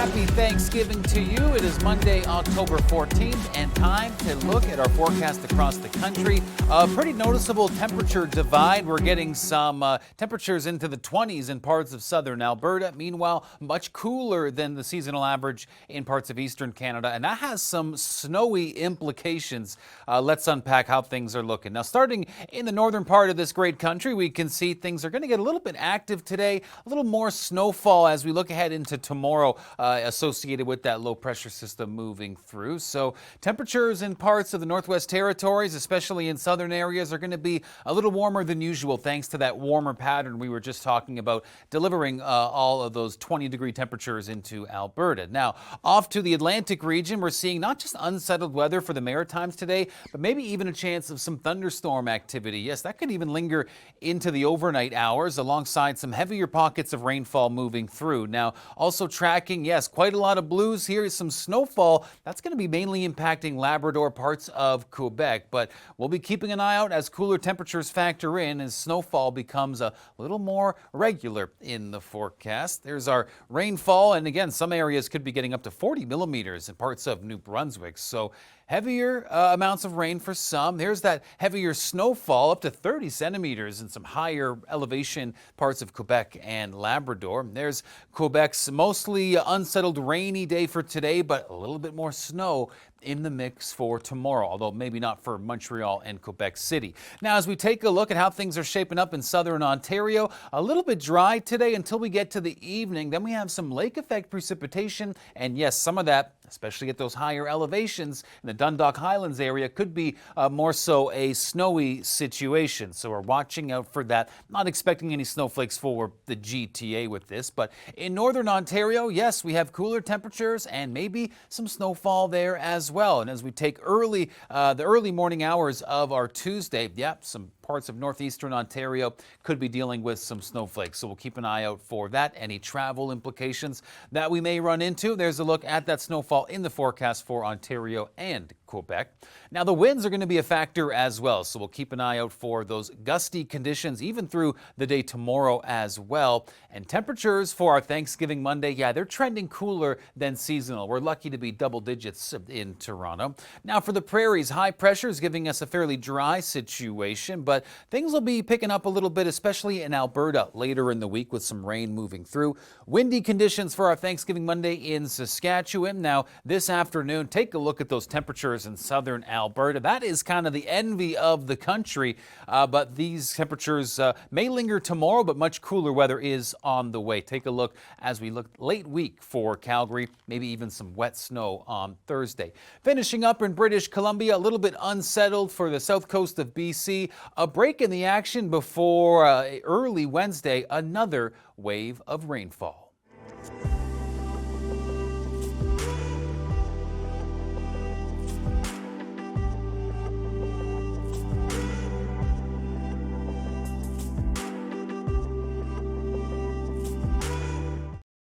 Happy Thanksgiving to you. It is Monday, October 14th, and time to look at our forecast across the country. A pretty noticeable temperature divide. We're getting some temperatures into the 20s in parts of southern Alberta. Meanwhile, much cooler than the seasonal average in parts of eastern Canada, and that has some snowy implications. Let's unpack how things are looking. Now, starting in the northern part of this great country, we can see things are going to get a little bit active today, a little more snowfall as we look ahead into tomorrow, associated with that low pressure system moving through. So temperatures in parts of the Northwest Territories, especially in southern areas, are going to be a little warmer than usual thanks to that warmer pattern we were just talking about, delivering all of those 20-degree temperatures into Alberta. Now, off to the Atlantic region, we're seeing not just unsettled weather for the Maritimes today, but maybe even a chance of some thunderstorm activity. Yes, that could even linger into the overnight hours alongside some heavier pockets of rainfall moving through. Now, also tracking, yes, quite a lot of blues here. Some snowfall. That's going to be mainly impacting Labrador, parts of Quebec, but we'll be keeping an eye out as cooler temperatures factor in as snowfall becomes a little more regular in the forecast. There's our rainfall, and again, some areas could be getting up to 40 millimeters in parts of New Brunswick. So heavier amounts of rain for some. There's that heavier snowfall, up to 30 centimeters in some higher elevation parts of Quebec and Labrador. There's Quebec's mostly unsettled rainy day for today, but a little bit more snow in the mix for tomorrow, although maybe not for Montreal and Quebec City. Now, as we take a look at how things are shaping up in southern Ontario, a little bit dry today until we get to the evening. Then we have some lake effect precipitation, and yes, some of that, especially at those higher elevations in the Dundalk Highlands area, could be more so a snowy situation. So we're watching out for that. Not expecting any snowflakes for the GTA with this, but in northern Ontario, yes, we have cooler temperatures and maybe some snowfall there as well. And as we take the early morning hours of our Tuesday, some parts of northeastern Ontario could be dealing with some snowflakes. So we'll keep an eye out for that. Any travel implications that we may run into. There's a look at that snowfall in the forecast for Ontario and Quebec. Now, the winds are going to be a factor as well. So we'll keep an eye out for those gusty conditions even through the day tomorrow as well. And temperatures for our Thanksgiving Monday, they're trending cooler than seasonal. We're lucky to be double digits in Toronto. Now, for the Prairies, high pressure is giving us a fairly dry situation, but things will be picking up a little bit, especially in Alberta later in the week with some rain moving through. Windy conditions for our Thanksgiving Monday in Saskatchewan. Now, this afternoon, take a look at those temperatures in southern Alberta. That is kind of the envy of the country, but these temperatures may linger tomorrow, but much cooler weather is on the way. Take a look as we look late week for Calgary, maybe even some wet snow on Thursday. Finishing up in British Columbia, a little bit unsettled for the south coast of BC. A break in the action before early Wednesday, another wave of rainfall.